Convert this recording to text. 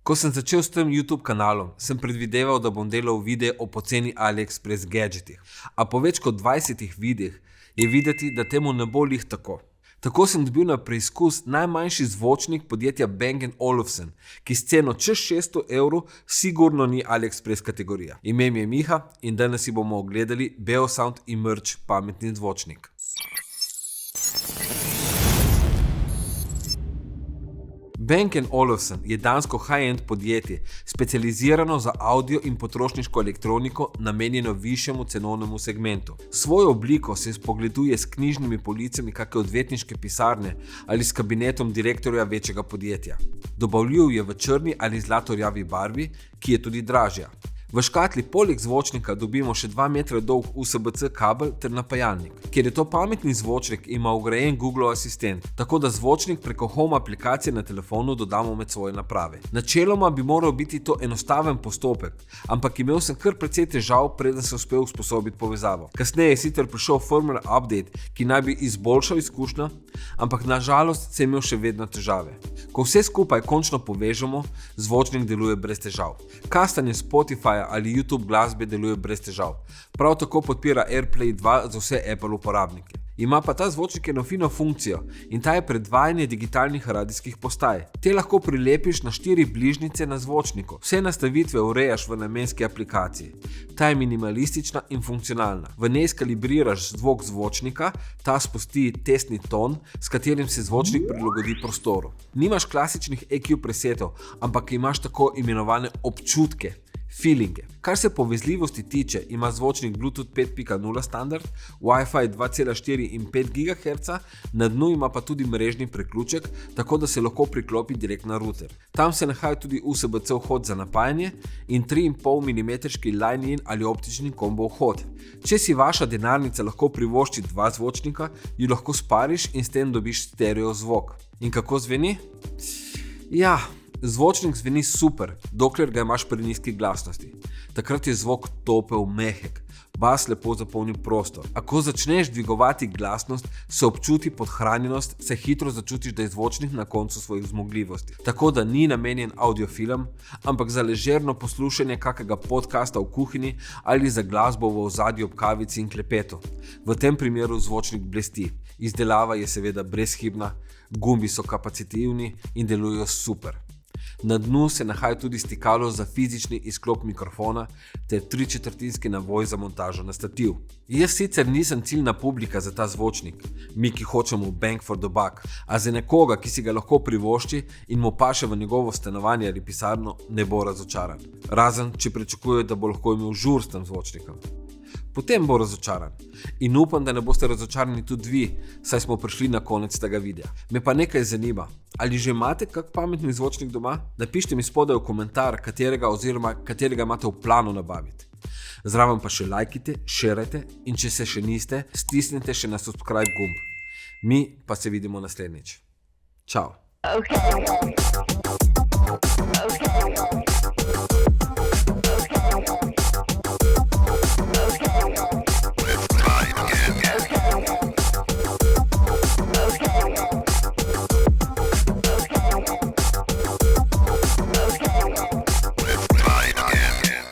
Ko sem začel s tem YouTube kanalom, sem predvideval, da bom delal videe o poceni AliExpress gadgetih. A po več kot 20 videih je videti, da temu ne bo lih tako. Tako sem dobil na preizkus najmanjši zvočnik podjetja Bang & Olufsen, ki s ceno čez 600 € sigurno ni AliExpress kategorija. Ime mi je Miha in danes si bomo ogledali Beosound Emerge pametni zvočnik. Bang & Olufsen je dansko high-end podjetje, specializirano za audio in potrošniško elektroniko, namenjeno višjemu cenovnemu segmentu. Svojo obliko se spogleduje s knjižnimi policami kakšne odvetniške pisarne ali s kabinetom direktorja večjega podjetja. Dobavljiv je v črni ali zlatorjavi barvi, ki je tudi dražja. V škatli poleg zvočnika dobimo še 2 metra dolg USB-C kabel ter napajalnik. Ker je to pametni zvočnik, ima vgrajen Google asistent, tako da zvočnik preko home aplikacije na telefonu dodamo med svoje naprave. Načeloma bi moral biti to enostaven postopek, ampak imel sem kar precej težav, preden sem uspel usposobiti povezavo. Kasneje je sicer prišel firmware update, ki naj bi izboljšal izkušnjo, ampak na žalost sem imel še vedno težave. Ko vse skupaj končno povežemo, zvočnik deluje brez težav. Kastanje Spotify ali YouTube glasbe deluje brez težav. Prav tako podpira AirPlay 2 za vse Apple uporabnike. Ima pa ta zvočnik eno fino funkcijo in ta je predvajanje digitalnih radijskih postaj. Te lahko prilepiš na 4 bližnjice na zvočniku. Vse nastavitve urejaš v namenski aplikaciji. Ta je minimalistična in funkcionalna. V njej skalibriraš zvok zvočnika, ta spusti testni ton, s katerim se zvočnik prilagodi prostoru. Nimaš klasičnih EQ presetov, ampak imaš tako imenovane občutke. Feelinge. Kar se povezljivosti tiče, ima zvočnik Bluetooth 5.0 standard, Wi-Fi 2.4 in 5 GHz, na dnu ima pa tudi mrežni priključek, tako da se lahko priklopi direkt na router. Tam se nahaja tudi USB-C vhod za napajanje in 3,5 mm line-in ali optični kombo vhod. Če si vaša denarnica lahko privošči 2 zvočnika, ju lahko spariš in s tem dobiš stereo zvok. In kako zveni? Ja, zvočnik zveni super, dokler ga imaš pri nizki glasnosti. Takrat je zvok topel, mehek, bas lepo zapolni prostor. A ko začneš dvigovati glasnost, se občuti podhranjenost, se hitro začutiš, da je zvočnik na koncu svojih zmogljivosti. Tako da ni namenjen audiofilm, ampak za ležerno poslušanje kakega podcasta v kuhinji ali za glasbo v ozadju ob kavici in klepetu. V tem primeru zvočnik blesti. Izdelava je seveda brezhibna, gumbi so kapacitivni in delujejo super. Na dnu se nahaja tudi stikalo za fizični izklop mikrofona ter 3/4 navoj za montažo na stativ. Jaz sicer nisem ciljna publika za ta zvočnik, mi ki hočemo bang for the buck, a za nekoga, ki si ga lahko privošči in mu paše v njegovo stanovanje ali pisarno, ne bo razočaran. Razen, če pričakuje, da bo lahko imel žur s tem zvočnikom. Potem bo razočaran. In upam, da ne boste razočarani tudi vi, saj smo prišli na konec tega videa. Me pa nekaj zanima. Ali že imate kak pametni zvočnik doma? Napišite mi spodaj v komentar, katerega imate v planu nabaviti. Zraven pa še lajkite, šerajte in če se še niste, stisnite še na subscribe gumb. Mi pa se vidimo naslednjič. Čau. Okay.